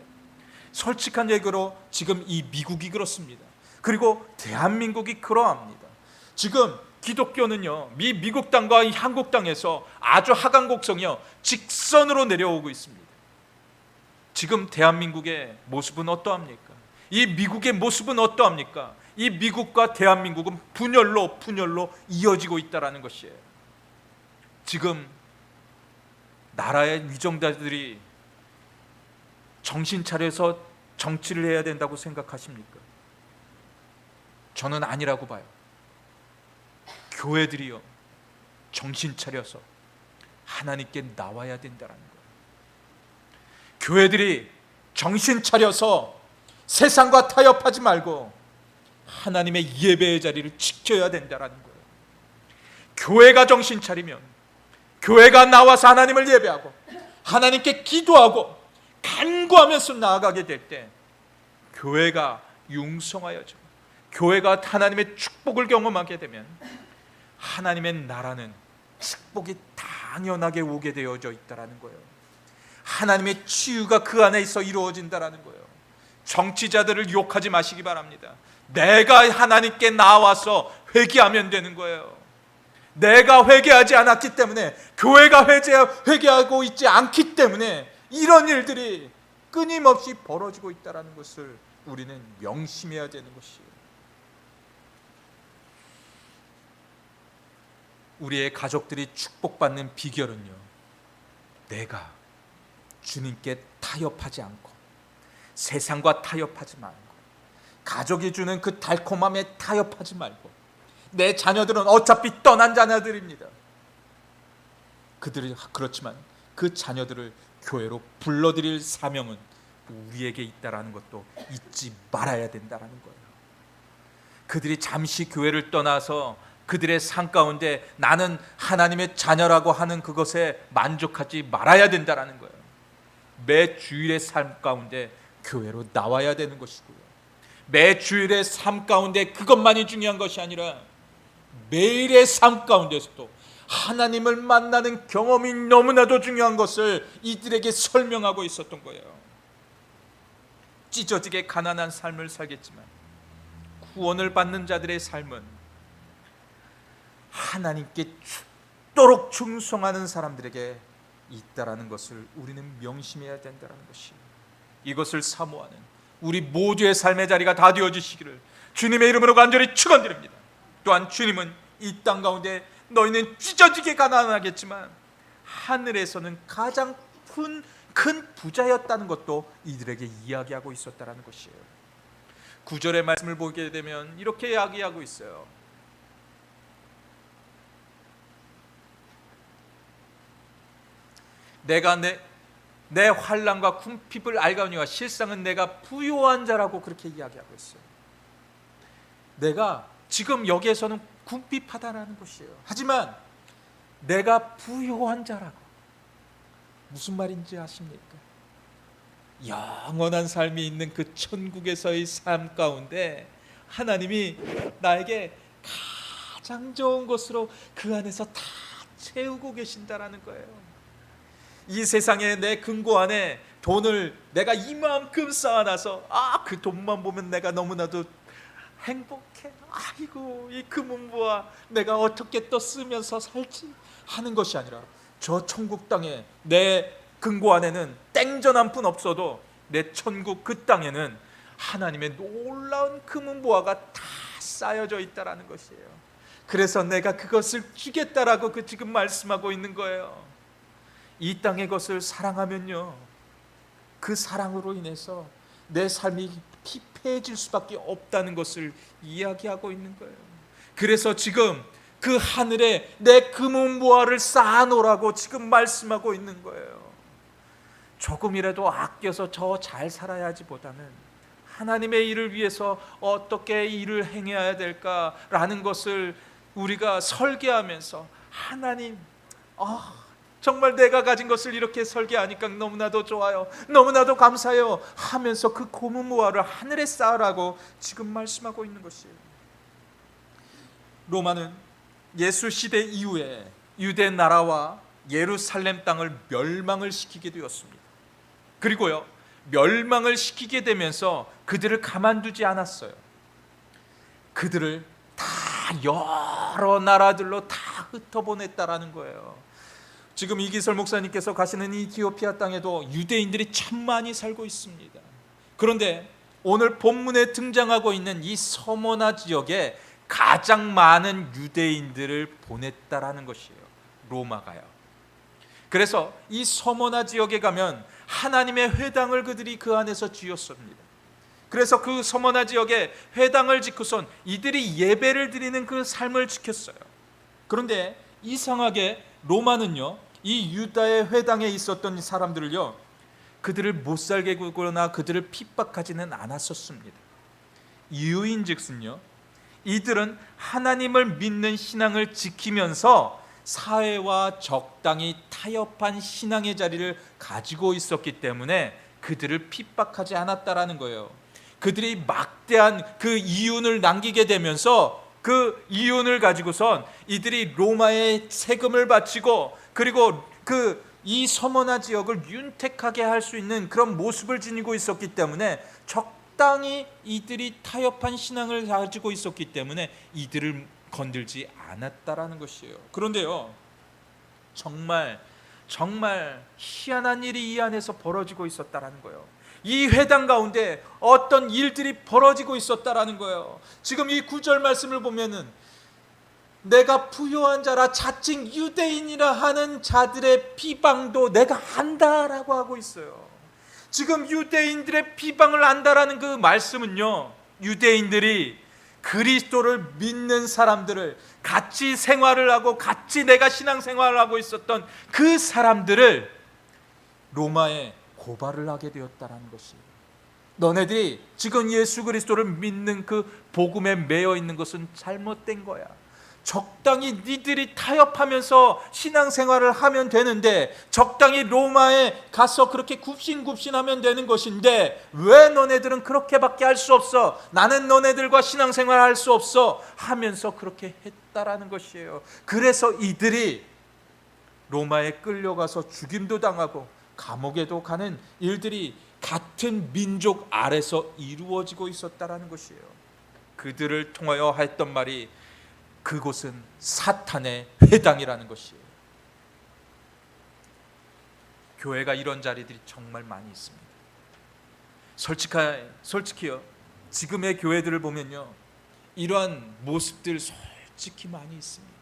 솔직한 얘기로 지금 이 미국이 그렇습니다. 그리고 대한민국이 그러합니다. 지금 기독교는요, 미국 땅과 이 한국 땅에서 아주 하강 곡선이요, 직선으로 내려오고 있습니다. 지금 대한민국의 모습은 어떠합니까? 이 미국의 모습은 어떠합니까? 이 미국과 대한민국은 분열로 이어지고 있다는 것이에요. 지금 나라의 위정자들이 정신 차려서 정치를 해야 된다고 생각하십니까? 저는 아니라고 봐요. 교회들이요, 정신 차려서 하나님께 나와야 된다는 거예요. 교회들이 정신 차려서 세상과 타협하지 말고 하나님의 예배의 자리를 지켜야 된다는 거예요. 교회가 정신 차리면, 교회가 나와서 하나님을 예배하고 하나님께 기도하고 간구하면서 나아가게 될 때 교회가 융성하여져, 교회가 하나님의 축복을 경험하게 되면 하나님의 나라는 축복이 당연하게 오게 되어져 있다는 거예요. 하나님의 치유가 그 안에서 이루어진다는 거예요. 정치자들을 욕하지 마시기 바랍니다. 내가 하나님께 나와서 회개하면 되는 거예요. 내가 회개하지 않았기 때문에, 교회가 회개하고 있지 않기 때문에 이런 일들이 끊임없이 벌어지고 있다는 것을 우리는 명심해야 되는 것이에요. 우리의 가족들이 축복받는 비결은요, 내가 주님께 타협하지 않고 세상과 타협하지 말고 가족이 주는 그 달콤함에 타협하지 말고, 내 자녀들은 어차피 떠난 자녀들입니다. 그들이 그렇지만 그 자녀들을 교회로 불러들일 사명은 우리에게 있다라는 것도 잊지 말아야 된다는 거예요. 그들이 잠시 교회를 떠나서 그들의 삶 가운데 나는 하나님의 자녀라고 하는 그것에 만족하지 말아야 된다는 거예요. 매 주일의 삶 가운데 교회로 나와야 되는 것이고요, 매 주일의 삶 가운데 그것만이 중요한 것이 아니라 매일의 삶 가운데서도 하나님을 만나는 경험이 너무나도 중요한 것을 이들에게 설명하고 있었던 거예요. 찢어지게 가난한 삶을 살겠지만 구원을 받는 자들의 삶은 하나님께 죽도록 충성하는 사람들에게 있다라는 것을 우리는 명심해야 된다는 것이에요. 이것을 사모하는 우리 모두의 삶의 자리가 다 되어주시기를 주님의 이름으로 간절히 축원드립니다. 또한 주님은 이 땅 가운데 너희는 찢어지게 가난하겠지만 하늘에서는 가장 큰 부자였다는 것도 이들에게 이야기하고 있었다는 것이에요. 9절의 말씀을 보게 되면 이렇게 이야기하고 있어요. 내가 내 환난과 궁핍을 알거니와 실상은 내가 부요한 자라고 그렇게 이야기하고 있어요. 내가 지금 여기에서는 궁핍하다라는 것이에요. 하지만 내가 부요한 자라고, 무슨 말인지 아십니까? 영원한 삶이 있는 그 천국에서의 삶 가운데 하나님이 나에게 가장 좋은 것으로 그 안에서 다 채우고 계신다라는 거예요. 이 세상에 내 금고 안에 돈을 내가 이만큼 쌓아놔서 그 돈만 보면 내가 너무나도 행복해. 아이고, 이 금은보화 내가 어떻게 또 쓰면서 살지 하는 것이 아니라, 저 천국 땅에 내 금고 안에는 땡전 한 푼 없어도 내 천국 그 땅에는 하나님의 놀라운 금은보화가 다 쌓여져 있다라는 것이에요. 그래서 내가 그것을 주겠다라고 지금 말씀하고 있는 거예요. 이 땅의 것을 사랑하면요, 그 사랑으로 인해서 내 삶이 피폐해질 수밖에 없다는 것을 이야기하고 있는 거예요. 그래서 지금 그 하늘에 내 금은보화를 쌓아놓으라고 지금 말씀하고 있는 거예요. 조금이라도 아껴서 저 잘 살아야지 보다는 하나님의 일을 위해서 어떻게 일을 행해야 될까라는 것을 우리가 설계하면서, 하나님, 정말 내가 가진 것을 이렇게 설계하니까 너무나도 좋아요, 너무나도 감사해요 하면서 그 금은보화를 하늘에 쌓으라고 지금 말씀하고 있는 것이에요. 로마는 예수 시대 이후에 유대 나라와 예루살렘 땅을 멸망을 시키게 되었습니다. 그리고요, 멸망을 시키게 되면서 그들을 가만두지 않았어요. 그들을 다 여러 나라들로 다 흩어보냈다라는 거예요. 지금 이기설 목사님께서 가시는 이티오피아 땅에도 유대인들이 참 많이 살고 있습니다. 그런데 오늘 본문에 등장하고 있는 이 서머나 지역에 가장 많은 유대인들을 보냈다라는 것이에요, 로마가요. 그래서 이 서머나 지역에 가면 하나님의 회당을 그들이 그 안에서 지었습니다. 그래서 그 서머나 지역에 회당을 짓고선 이들이 예배를 드리는 그 삶을 지켰어요. 그런데 이상하게 로마는요, 이 유다의 회당에 있었던 사람들을요, 그들을 못 살게 굴거나 그들을 핍박하지는 않았었습니다. 이유인즉슨요, 이들은 하나님을 믿는 신앙을 지키면서 사회와 적당히 타협한 신앙의 자리를 가지고 있었기 때문에 그들을 핍박하지 않았다라는 거예요. 그들이 막대한 그 이윤을 남기게 되면서 그 이윤을 가지고선 이들이 로마에 세금을 바치고, 그리고 이 서머나 지역을 윤택하게 할 수 있는 그런 모습을 지니고 있었기 때문에, 적당히 이들이 타협한 신앙을 가지고 있었기 때문에 이들을 건들지 않았다라는 것이에요. 그런데요, 정말 희한한 일이 이 안에서 벌어지고 있었다라는 거예요. 이 회당 가운데 어떤 일들이 벌어지고 있었다라는 거예요. 지금 이 9절 말씀을 보면은, 내가 부요한 자라 자칭 유대인이라 하는 자들의 비방도 내가 안다라고 하고 있어요. 지금 유대인들의 비방을 안다라는 그 말씀은요, 유대인들이 그리스도를 믿는 사람들을, 같이 생활을 하고 같이 내가 신앙생활을 하고 있었던 그 사람들을 로마에 고발을 하게 되었다는 것이에요. 너네들이 지금 예수 그리스도를 믿는 그 복음에 매여 있는 것은 잘못된 거야. 적당히 니들이 타협하면서 신앙생활을 하면 되는데, 적당히 로마에 가서 그렇게 굽신굽신하면 되는 것인데, 왜 너네들은 그렇게밖에 할 수 없어, 나는 너네들과 신앙생활을 할 수 없어 하면서 그렇게 했다라는 것이에요. 그래서 이들이 로마에 끌려가서 죽임도 당하고 감옥에도 가는 일들이 같은 민족 아래서 이루어지고 있었다라는 것이에요. 그들을 통하여 했던 말이, 그곳은 사탄의 회당이라는 것이에요. 교회가 이런 자리들이 정말 많이 있습니다. 솔직히요, 지금의 교회들을 보면요, 이러한 모습들 솔직히 많이 있습니다.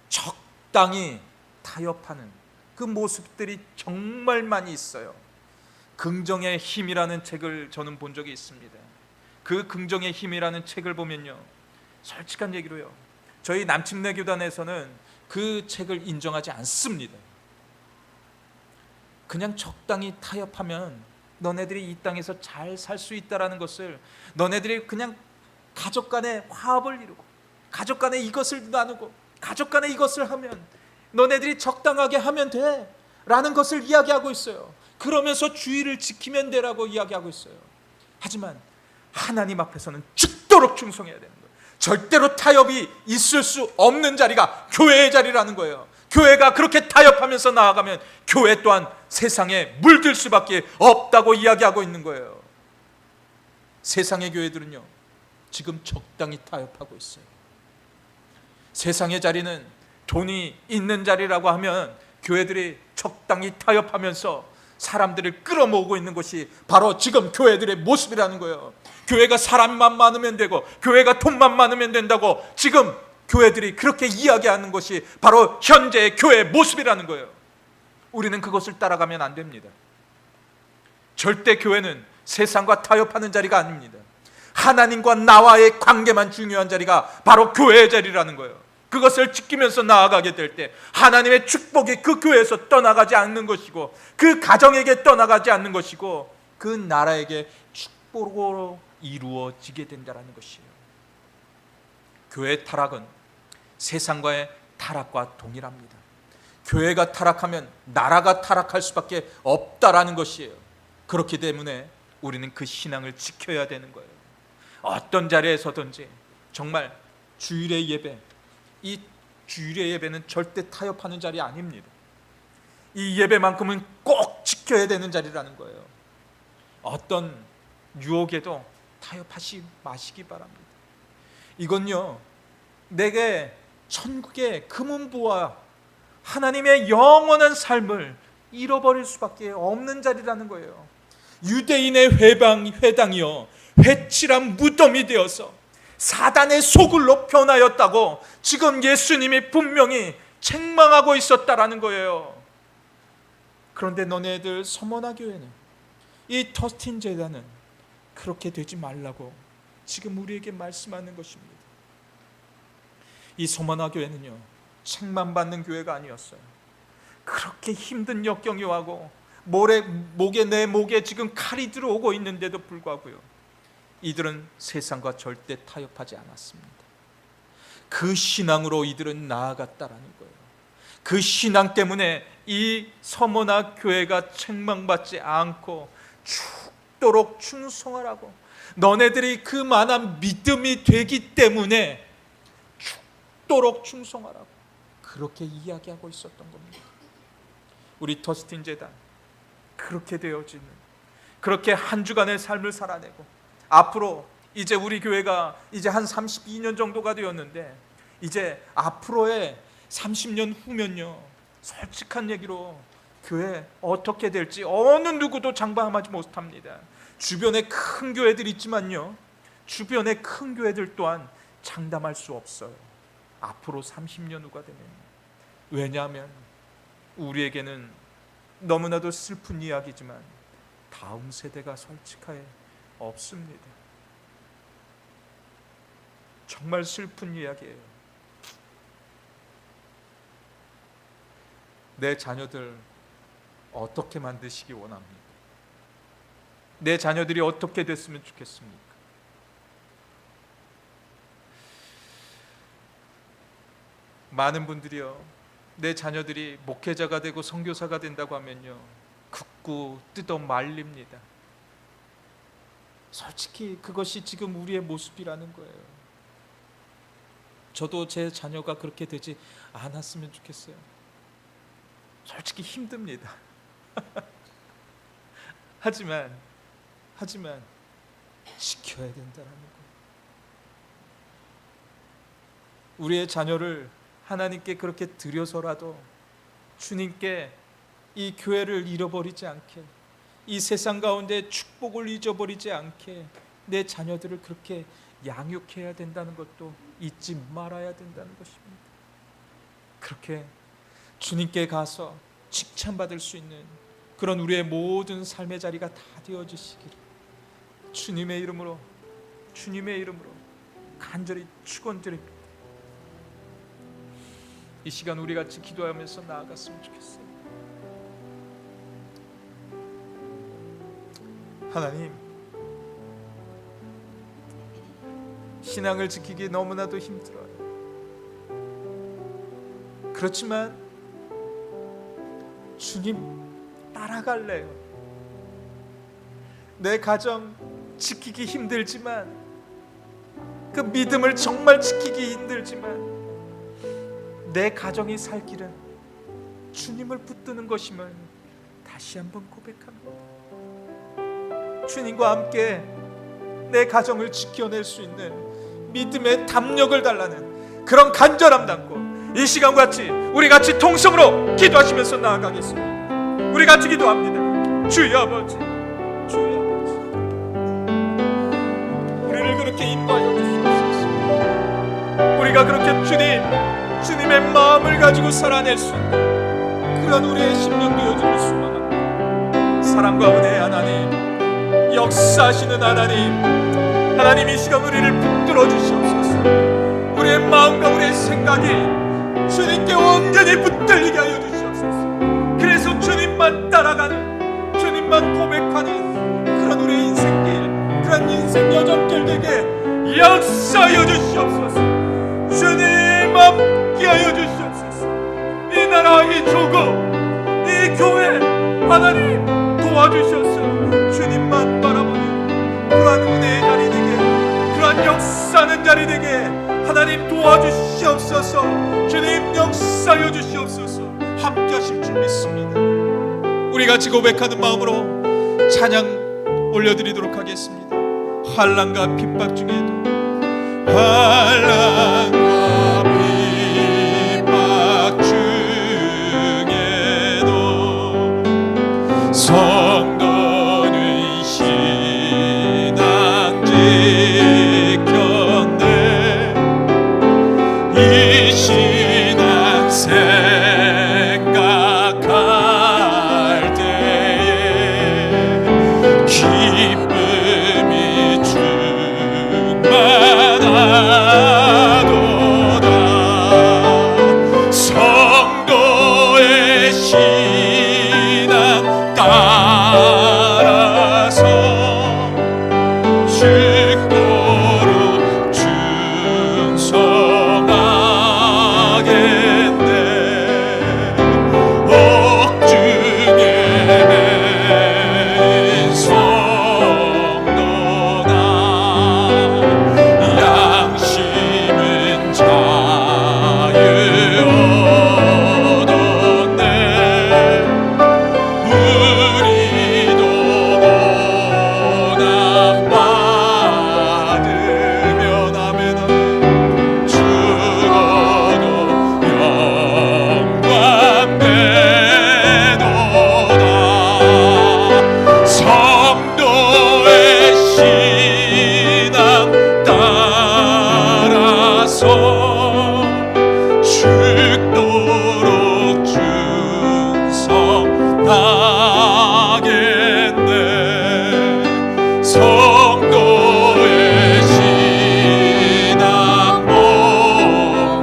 적당히 타협하는 그 모습들이 정말 많이 있어요. 긍정의 힘이라는 책을 저는 본 적이 있습니다. 그 긍정의 힘이라는 책을 보면요, 솔직한 얘기로요, 저희 남침내 교단에서는 그 책을 인정하지 않습니다. 그냥 적당히 타협하면 너네들이 이 땅에서 잘 살 수 있다라는 것을, 너네들이 그냥 가족 간에 화합을 이루고 가족 간에 이것을 나누고 가족 간에 이것을 하면, 너네들이 적당하게 하면 돼 라는 것을 이야기하고 있어요. 그러면서 주의를 지키면 되라고 이야기하고 있어요. 하지만 하나님 앞에서는 죽도록 충성해야 되는 거예요. 절대로 타협이 있을 수 없는 자리가 교회의 자리라는 거예요. 교회가 그렇게 타협하면서 나아가면 교회 또한 세상에 물들 수밖에 없다고 이야기하고 있는 거예요. 세상의 교회들은요, 지금 적당히 타협하고 있어요. 세상의 자리는 돈이 있는 자리라고 하면 교회들이 적당히 타협하면서 사람들을 끌어모으고 있는 것이 바로 지금 교회들의 모습이라는 거예요. 교회가 사람만 많으면 되고 교회가 돈만 많으면 된다고 지금 교회들이 그렇게 이야기하는 것이 바로 현재의 교회의 모습이라는 거예요. 우리는 그것을 따라가면 안 됩니다. 절대 교회는 세상과 타협하는 자리가 아닙니다. 하나님과 나와의 관계만 중요한 자리가 바로 교회의 자리라는 거예요. 그것을 지키면서 나아가게 될 때 하나님의 축복이 그 교회에서 떠나가지 않는 것이고, 그 가정에게 떠나가지 않는 것이고, 그 나라에게 축복으로 이루어지게 된다는 것이에요. 교회의 타락은 세상과의 타락과 동일합니다. 교회가 타락하면 나라가 타락할 수밖에 없다라는 것이에요. 그렇기 때문에 우리는 그 신앙을 지켜야 되는 거예요. 어떤 자리에서든지 정말 주일의 예배, 이 주일의 예배는 절대 타협하는 자리 아닙니다. 이 예배만큼은 꼭 지켜야 되는 자리라는 거예요. 어떤 유혹에도 타협하지 마시기 바랍니다. 이건요, 내게 천국의 금은부와 하나님의 영원한 삶을 잃어버릴 수밖에 없는 자리라는 거예요. 유대인의 회당이요, 회칠한 무덤이 되어서 사단의 소굴로 변하였다고 지금 예수님이 분명히 책망하고 있었다라는 거예요. 그런데 너네들 서머나 교회는, 이 더스틴 제단은 그렇게 되지 말라고 지금 우리에게 말씀하는 것입니다. 이 서머나 교회는요, 책망받는 교회가 아니었어요. 그렇게 힘든 역경이 와고 내 목에 지금 칼이 들어오고 있는데도 불구하고요, 이들은 세상과 절대 타협하지 않았습니다. 그 신앙으로 이들은 나아갔다라는 거예요. 그 신앙 때문에 이 서머나 교회가 책망받지 않고 죽도록 충성하라고, 너네들이 그만한 믿음이 되기 때문에 죽도록 충성하라고 그렇게 이야기하고 있었던 겁니다. 우리 더스틴 제단 그렇게 되어지는, 그렇게 한 주간의 삶을 살아내고, 앞으로 이제 우리 교회가 이제 한 32년 정도가 되었는데, 이제 앞으로의 30년 후면요, 솔직한 얘기로 교회 어떻게 될지 어느 누구도 장담하지 못합니다. 주변에 큰 교회들 있지만요, 주변의 큰 교회들 또한 장담할 수 없어요. 앞으로 30년 후가 되면. 왜냐하면 우리에게는 너무나도 슬픈 이야기지만 다음 세대가 솔직하게 없습니다. 정말 슬픈 이야기예요. 내 자녀들 어떻게 만드시기 원합니까? 내 자녀들이 어떻게 됐으면 좋겠습니까? 많은 분들이요, 내 자녀들이 목회자가 되고 선교사가 된다고 하면요, 극구 뜯어 말립니다. 솔직히 그것이 지금 우리의 모습이라는 거예요. 저도 제 자녀가 그렇게 되지 않았으면 좋겠어요. 솔직히 힘듭니다. 하지만 지켜야 된다는 거예요. 우리의 자녀를 하나님께 그렇게 드려서라도 주님께 이 교회를 잃어버리지 않게, 이 세상 가운데 축복을 잊어버리지 않게 내 자녀들을 그렇게 양육해야 된다는 것도 잊지 말아야 된다는 것입니다. 그렇게 주님께 가서 칭찬받을 수 있는 그런 우리의 모든 삶의 자리가 다 되어지시기를 주님의 이름으로 간절히 축원드립니다. 이 시간 우리 같이 기도하면서 나아갔으면 좋겠어요. 하나님, 신앙을 지키기 너무나도 힘들어요. 그렇지만 주님 따라갈래요. 내 가정 지키기 힘들지만, 그 믿음을 정말 지키기 힘들지만 내 가정이 살 길은 주님을 붙드는 것임을 다시 한번 고백합니다. 주님과 함께 내 가정을 지켜낼 수 있는 믿음의 담력을 달라는 그런 간절함 담고 이 시간 같이 우리 같이 통성으로 기도하시면서 나아가겠습니다. 우리 같이 기도합니다. 주여 아버지, 주여 아버지, 우리를 그렇게 인도하여 주시옵소서. 우리가 그렇게 주님의 마음을 가지고 살아낼 수 있는 그런 우리의 심령 되어주길 소망합니다. 사랑과 은혜의 하나님, 역사하시는 하나님, 이 시간 우리를 붙들어 주시옵소서. 우리의 마음과 우리의 생각이 주님께 온전히 붙들리게 하여 주시옵소서. 그래서 주님만 따라가는, 주님만 고백하는 그런 우리의 인생길, 그런 인생 여정길 되게 역사하여 주시옵소서. 주님 함께하여 주시옵소서. 이 나라, 이 조국, 이 교회 하나님 도와주셔서 주님만 바라보는 그러한 은혜의 자리 되게, 그러한 역사하는 자리 되게 하나님 도와주시옵소서. 주님 역사하여 주시옵소서. 함께하실 줄 믿습니다. 우리 같이 고백하는 마음으로 찬양 올려드리도록 하겠습니다. 환난과 핍박 중에도, 환난과 핍박 중에도 성도는 신앙 지켰네. 이 신앙 생각할 때에 기쁨이 충만하도다. 성도의 신앙 따라서 죽도록 충성하겠네. 옥중에 매인 성도나 양심은 자유 얻었네. 우리도 고난 받으면 아멘 아멘 죽어도 영광 되도다. 성도의 신앙 따라서 죽도록 충성하겠네. 성도의 신앙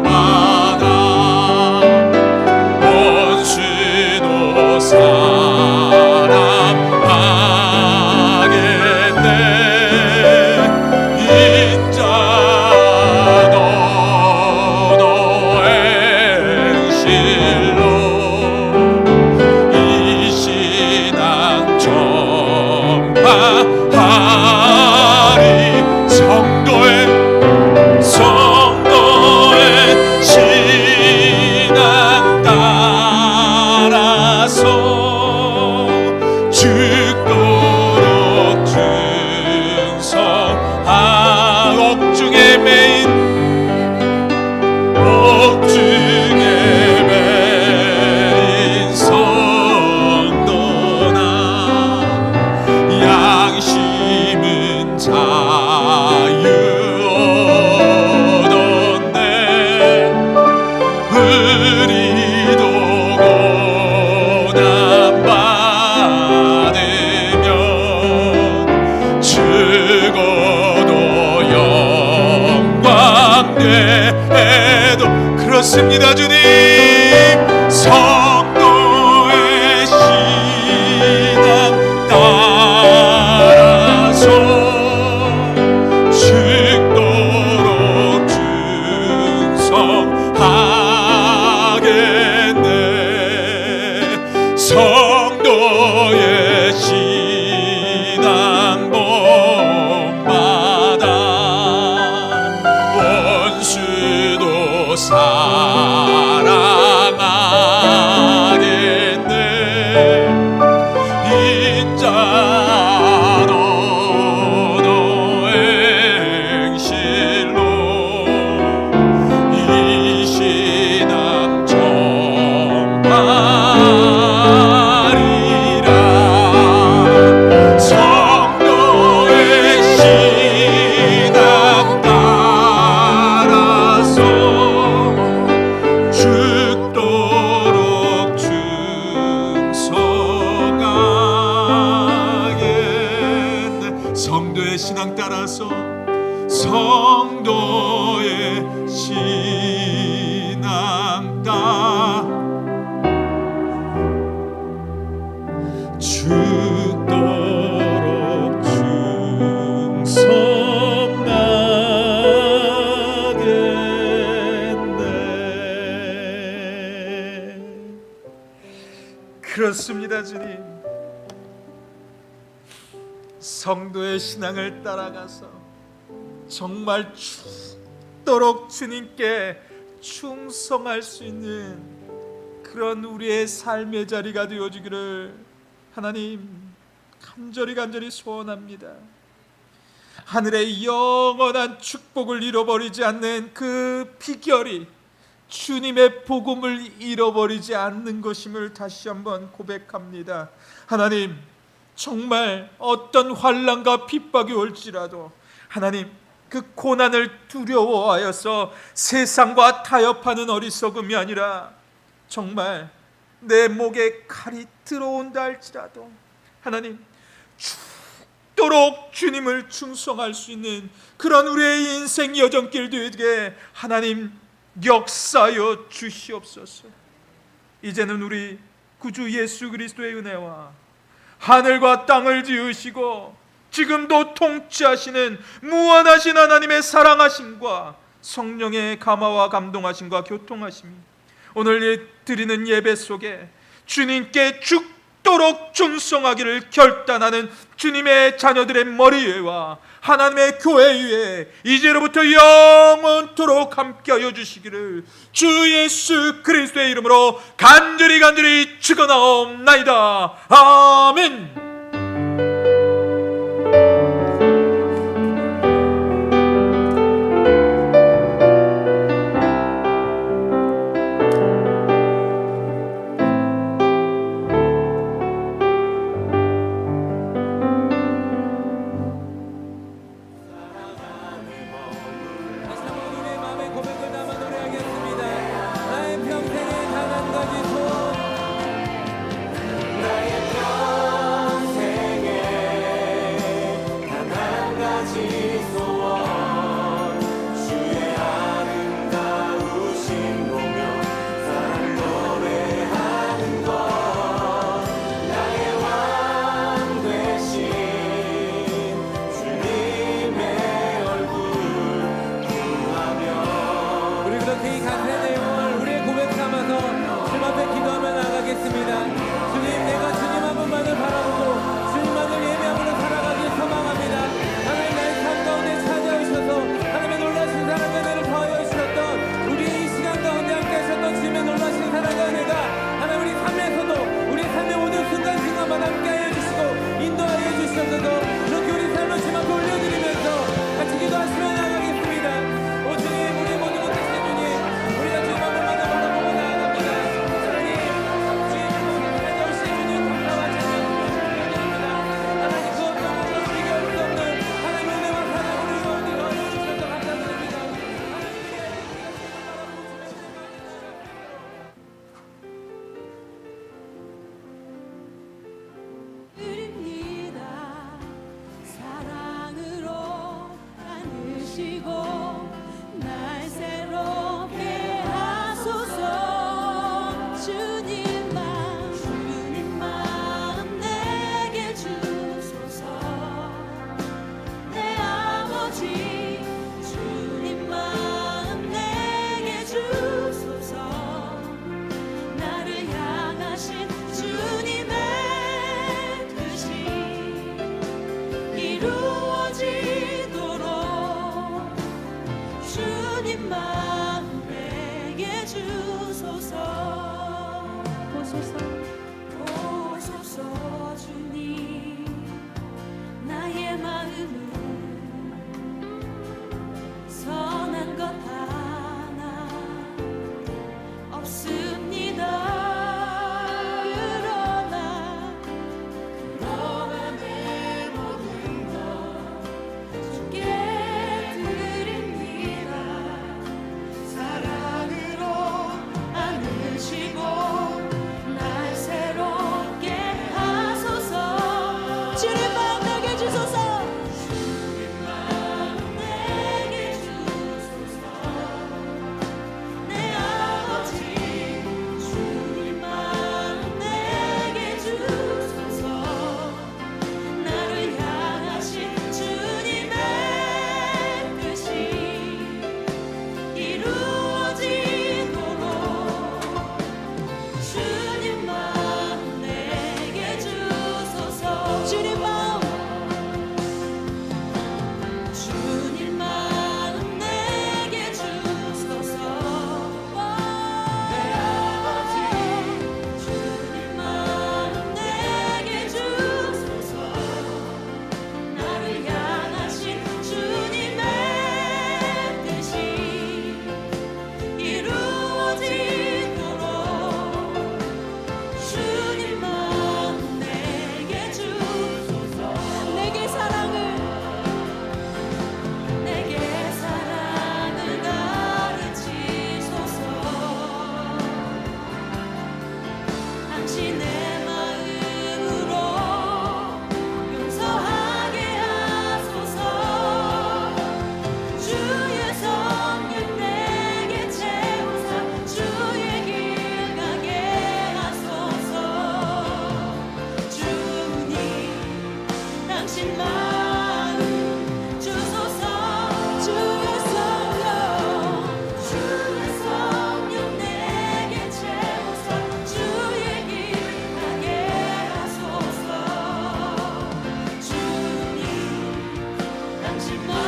복받아 원수도 사랑하겠네. 인자도 너의 실로 이 신앙 전파하리. 성도의 신앙 따라서 죽도록 옥중에 매인 성도나 양심은 자유 얻었네. 우리도 고난 받으면 죽어도 영광 되도. 그렇습니다 주님. 성도의 신앙 따라서 죽도록 충성하겠네. 성도의 신앙 본받아 원수도 사랑하겠네. 성도의 신앙 따라서 성도의 신앙 따라 죽도록 충성하겠네. 그렇습니다, 주님. 성도의 신앙을 따라가서 정말 죽도록 주님께 충성할 수 있는 그런 우리의 삶의 자리가 되어지기를 하나님 간절히 소원합니다. 하늘의 영원한 축복을 잃어버리지 않는 그 비결이 주님의 복음을 잃어버리지 않는 것임을 다시 한번 고백합니다. 하나님, 정말 어떤 환난과 핍박이 올지라도 하나님, 그 고난을 두려워하여서 세상과 타협하는 어리석음이 아니라 정말 내 목에 칼이 들어온다 할지라도 하나님, 죽도록 주님을 충성할 수 있는 그런 우리의 인생 여정길 되게 하나님 역사하여 주시옵소서. 이제는 우리 구주 예수 그리스도의 은혜와 하늘과 땅을 지으시고 지금도 통치하시는 무한하신 하나님의 사랑하심과 성령의 감화와 감동하심과 교통하심이 오늘 드리는 예배 속에 주님께 죽도록 충성하기를 결단하는 주님의 자녀들의 머리 위와 하나님의 교회 위에 이제로부터 영원토록 함께하여 주시기를 주 예수 그리스도의 이름으로 간절히 축원하옵나이다. 아멘. 사랑으로 안으시고 날 당신만